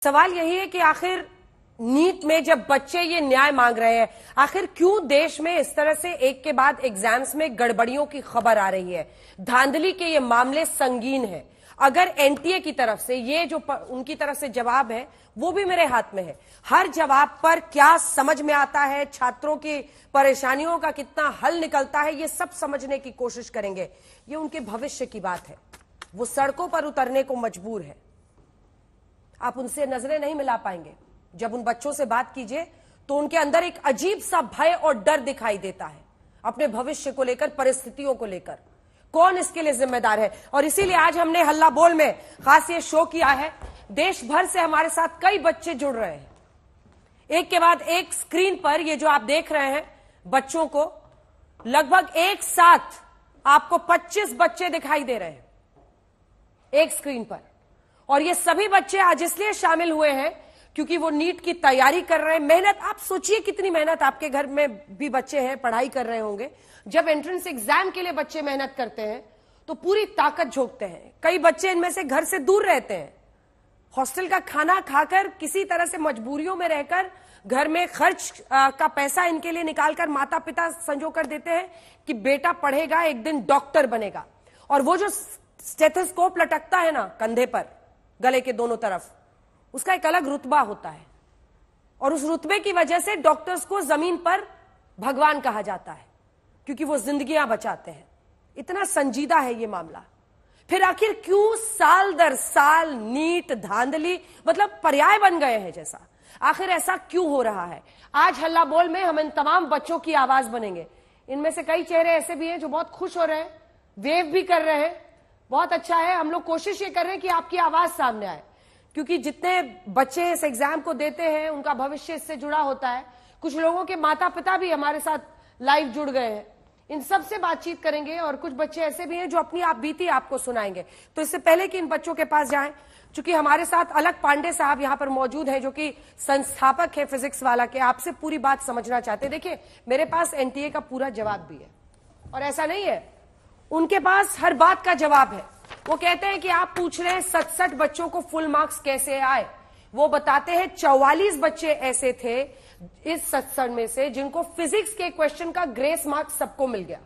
सवाल यही है कि आखिर नीट में जब बच्चे ये न्याय मांग रहे हैं, आखिर क्यों देश में इस तरह से एक के बाद एग्जाम्स में गड़बड़ियों की खबर आ रही है। धांधली के ये मामले संगीन है। अगर एनटीए की तरफ से ये जो उनकी तरफ से जवाब है वो भी मेरे हाथ में है। हर जवाब पर क्या समझ में आता है, छात्रों की परेशानियों का कितना हल निकलता है, ये सब समझने की कोशिश करेंगे। ये उनके भविष्य की बात है। वो सड़कों पर उतरने को मजबूर है। आप उनसे नजरें नहीं मिला पाएंगे। जब उन बच्चों से बात कीजिए तो उनके अंदर एक अजीब सा भय और डर दिखाई देता है अपने भविष्य को लेकर, परिस्थितियों को लेकर। कौन इसके लिए जिम्मेदार है? और इसीलिए आज हमने हल्ला बोल में खास ये शो किया है। देश भर से हमारे साथ कई बच्चे जुड़ रहे हैं। एक के बाद एक स्क्रीन पर ये जो आप देख रहे हैं बच्चों को, लगभग एक साथ आपको 25 बच्चे दिखाई दे रहे हैं एक स्क्रीन पर। और ये सभी बच्चे आज इसलिए शामिल हुए हैं क्योंकि वो नीट की तैयारी कर रहे हैं। मेहनत, आप सोचिए कितनी मेहनत। आपके घर में भी बच्चे हैं, पढ़ाई कर रहे होंगे। जब एंट्रेंस एग्जाम के लिए बच्चे मेहनत करते हैं तो पूरी ताकत झोंकते हैं। कई बच्चे इनमें से घर से दूर रहते हैं, हॉस्टल का खाना खाकर, किसी तरह से मजबूरियों में रहकर, घर में खर्च का पैसा इनके लिए निकालकर माता पिता संजो कर देते हैं कि बेटा पढ़ेगा, एक दिन डॉक्टर बनेगा। और वो जो स्टेथोस्कोप लटकता है ना कंधे पर, गले के दोनों तरफ, उसका एक अलग रुतबा होता है। और उस रुतबे की वजह से डॉक्टर्स को जमीन पर भगवान कहा जाता है, क्योंकि वो जिंदगियां बचाते हैं। इतना संजीदा है ये मामला। फिर आखिर क्यों साल दर साल नीट धांधली मतलब पर्याय बन गए हैं जैसा? आखिर ऐसा क्यों हो रहा है? आज हल्ला बोल में हम इन तमाम बच्चों की आवाज बनेंगे। इनमें से कई चेहरे ऐसे भी हैं जो बहुत खुश हो रहे हैं, वेव भी कर रहे हैं। बहुत अच्छा है। हम लोग कोशिश ये कर रहे हैं कि आपकी आवाज सामने आए, क्योंकि जितने बच्चे इस एग्जाम को देते हैं उनका भविष्य इससे जुड़ा होता है। कुछ लोगों के माता पिता भी हमारे साथ लाइव जुड़ गए हैं। इन सब से बातचीत करेंगे। और कुछ बच्चे ऐसे भी हैं जो अपनी आप बीती आपको सुनाएंगे। तो इससे पहले कि इन बच्चों के पास जाएं, चूंकि हमारे साथ अलग पांडे साहब यहां पर मौजूद हैं जो कि संस्थापक है फिजिक्स वाला के, आपसे पूरी बात समझना चाहते हैं। देखिए, मेरे पास एनटीए का पूरा जवाब भी है और ऐसा नहीं है, उनके पास हर बात का जवाब है। वो कहते हैं कि आप पूछ रहे हैं 67 बच्चों को फुल मार्क्स कैसे आए। वो बताते हैं 44 बच्चे ऐसे थे इस 67 में से जिनको फिजिक्स के क्वेश्चन का ग्रेस मार्क्स सबको मिल गया।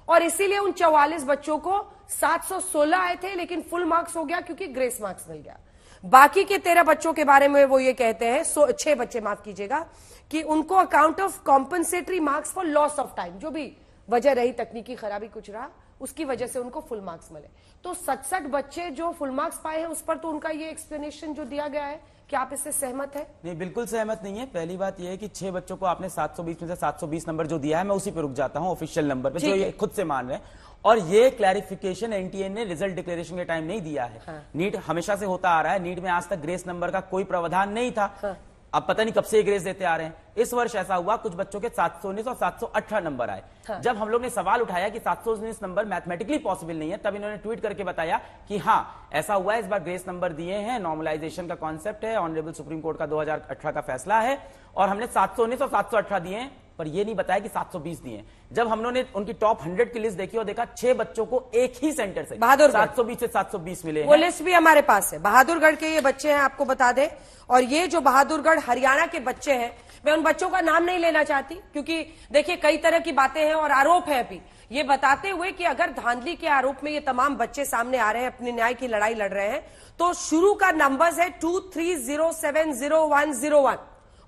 और इसीलिए उन 44 बच्चों को 716 आए थे, लेकिन फुल मार्क्स हो गया क्योंकि ग्रेस मार्क्स मिल गया। बाकी के 13 बच्चों के बारे में वो ये कहते हैं, 6 बच्चे माफ कीजिएगा, कि उनको account of compensatory marks for loss of time, जो भी वजह रही, तकनीकी खराबी कुछ रहा, उसकी वजह से उनको फुल मार्क्स मिले। तो 67 बच्चे जो फुल मार्क्स पाए हैं उस पर तो उनका ये एक्सप्लेनेशन जो दिया गया है, क्या आप इससे सहमत है? नहीं, बिल्कुल सहमत नहीं है। पहली बात यह है कि 6 बच्चों को आपने 720 में से 720 नंबर जो दिया है, मैं उसी पे रुक जाता हूं, ऑफिशियल नंबर पे, जो ये खुद से मान रहे हैं। और ये क्लैरिफिकेशन एनटीए ने रिजल्ट डिक्लेरेशन के टाइम नहीं दिया है। हाँ। नीट हमेशा से होता आ रहा है। नीट में आज तक ग्रेस नंबर का कोई प्रावधान नहीं था। हाँ। अब पता नहीं कब से ग्रेस देते आ रहे हैं। इस वर्ष ऐसा हुआ, कुछ बच्चों के 719 और 718 नंबर आए। हाँ। जब हम लोग ने सवाल उठाया कि 719 नंबर मैथमेटिकली पॉसिबल नहीं है, तब इन्होंने ट्वीट करके बताया कि हाँ ऐसा हुआ है, इस बार ग्रेस नंबर दिए हैं, नॉर्मलाइजेशन का कॉन्सेप्ट है, ऑनरेबल सुप्रीम कोर्ट का 2018 का फैसला है, और हमने 719 और 718 दिए हैं, पर यह नहीं बताया कि 720 दिए। जब हमने उनकी टॉप 100 की लिस्ट देखी और देखा 6 बच्चों को एक ही सेंटर से 720 से 720 मिले। वो लिस्ट भी हमारे पास है। बहादुरगढ़ के ये बच्चे हैं, आपको बता दें। और ये जो बहादुरगढ़ हरियाणा के बच्चे हैं, मैं उन बच्चों का नाम नहीं लेना चाहती, क्योंकि देखिए कई तरह की बातें हैं और आरोप है अभी, ये बताते हुए कि अगर धांधली के आरोप में ये तमाम बच्चे सामने आ रहे हैं, अपने न्याय की लड़ाई लड़ रहे हैं, तो शुरू का नंबर्स है 23070101,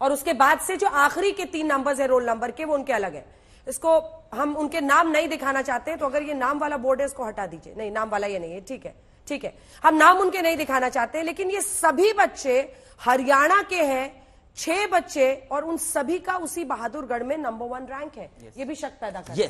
और उसके बाद से जो आखिरी के 3 नंबर्स है रोल नंबर के, वो उनके अलग है। इसको हम उनके नाम नहीं दिखाना चाहते हैं, तो अगर ये नाम वाला बोर्ड है इसको हटा दीजिए। नहीं, नाम वाला ये नहीं है, ठीक है, ठीक है, हम नाम उनके नहीं दिखाना चाहते। लेकिन ये सभी बच्चे हरियाणा के हैं, 6 बच्चे, और उन सभी का उसी बहादुरगढ़ में नंबर 1 रैंक है। ये भी शक पैदा करता है।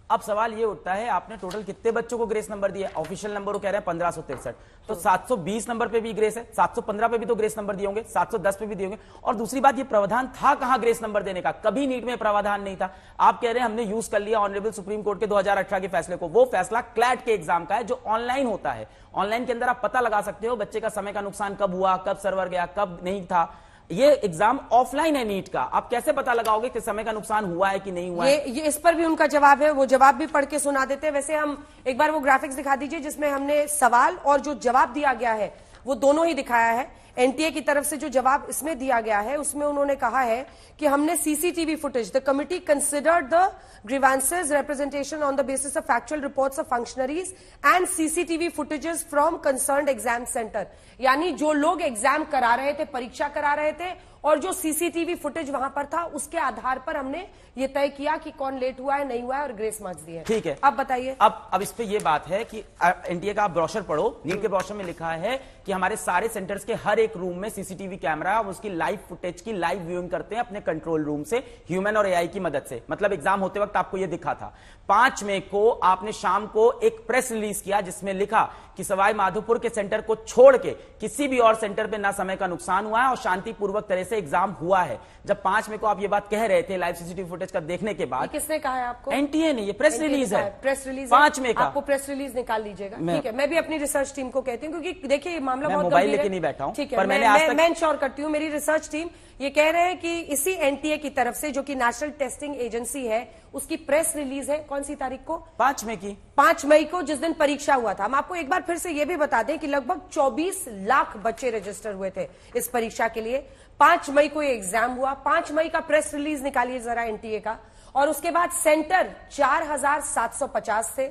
अब सवाल ये उठता है, आपने टोटल कितने बच्चों को ग्रेस नंबर दिया? ऑफिशियल नंबर वो कह रहे हैं 1563, तो 720 नंबर पे भी ग्रेस है, 715 पे भी तो ग्रेस नंबर दिए होंगे, 710 पे भी दिए होंगे। और दूसरी बात, ये प्रावधान था कहां ग्रेस नंबर देने का? कभी नीट में प्रावधान नहीं था। आप कह रहे हैं हमने यूज कर लिया ऑनरेबल सुप्रीम कोर्ट के 2018 के फैसले को। वो फैसला क्लैट के एग्जाम का है, जो ऑनलाइन होता है। ऑनलाइन के अंदर आप पता लगा सकते हो बच्चे का समय का नुकसान कब हुआ, कब सर्वर गया, कब नहीं था। ये एग्जाम ऑफलाइन है नीट का, आप कैसे पता लगाओगे कि समय का नुकसान हुआ है कि नहीं हुआ है? ये इस पर भी उनका जवाब है, वो जवाब भी पढ़ के सुना देते हैं। वैसे हम एक बार वो ग्राफिक्स दिखा दीजिए जिसमें हमने सवाल और जो जवाब दिया गया है वो दोनों ही दिखाया है। एनटीए की तरफ से जो जवाब इसमें दिया गया है उसमें उन्होंने कहा है कि हमने CCTV footage, the committee considered the grievances representation on the basis of factual reports of functionaries and CCTV footages from concerned exam center। यानी जो लोग एग्जाम करा रहे थे, परीक्षा करा रहे थे, और जो सीसीटीवी फुटेज वहां पर था, उसके आधार पर हमने ये तय किया कि कौन लेट हुआ है, नहीं हुआ है, और ग्रेस मार्क्स दिए। ठीक है, अब बताइए। अब इस पे ये बात है कि एनटीए का आप ब्रोशर पढ़ो, नीट के ब्रोशर में लिखा है कि हमारे सारे सेंटर्स के हर एक रूम में सीसीटीवी कैमरा, और उसकी लाइव फुटेज की लाइव व्यूइंग करते हैं अपने कंट्रोल रूम से, ह्यूमन और एआई की मदद से। मतलब एग्जाम होते वक्त आपको यह दिखा था। 5 मई को आपने शाम को एक प्रेस रिलीज किया जिसमें लिखा कि सवाई माधोपुर के सेंटर को छोड़ के किसी भी और सेंटर पे ना समय का नुकसान हुआ है और शांतिपूर्वक तरह से एग्जाम हुआ है। जब 5 मई को आप ये बात कह रहे थे लाइव सीसीटीवी फुटेज का देखने के बाद, किसने कहा है आपको? एनटीए ने। ये प्रेस रिलीज है, प्रेस रिलीज 5 मई का। आपको प्रेस रिलीज निकाल लीजिएगा। ठीक है, मैं भी अपनी रिसर्च टीम को कहती हूँ, क्योंकि देखिए ये मामला बहुत मोबाइल लेके नहीं बैठा हूं। ठीक है, मैं इंश्योर करती हूँ, मेरी रिसर्च टीम ये कह रहे हैं कि इसी एनटीए की तरफ से, जो कि नेशनल टेस्टिंग एजेंसी है, उसकी प्रेस रिलीज है कौन सी तारीख को? 5 मई की। 5 मई को, जिस दिन परीक्षा हुआ था। हम आपको एक बार फिर से ये भी बता दें कि लगभग 24 लाख बच्चे रजिस्टर हुए थे इस परीक्षा के लिए। 5 मई को ये एग्जाम हुआ। 5 मई का प्रेस रिलीज निकालिए जरा एनटीए का। और उसके बाद सेंटर 4750 थे।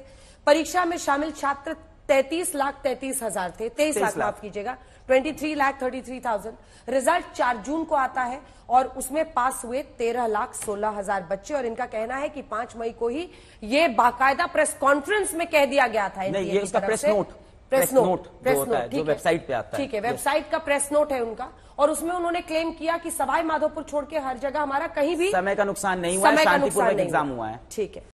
परीक्षा में शामिल छात्र 33,33,000 थे। 23 लाख, माफ कीजिएगा, 23,33,000। रिजल्ट 4 जून को आता है और उसमें पास हुए 13,16,000 बच्चे। और इनका कहना है कि 5 मई को ही ये बाकायदा प्रेस कॉन्फ्रेंस में कह दिया गया था। नहीं, ये उसका प्रेस नोट, जो वेबसाइट पे आता है। ठीक है, वेबसाइट का प्रेस नोट है उनका। और उसमें उन्होंने क्लेम किया कि सवाई माधोपुर छोड़ के हर जगह हमारा कहीं भी समय का नुकसान नहीं हुआ है, शांतिपूर्वक एग्जाम हुआ है। ठीक है।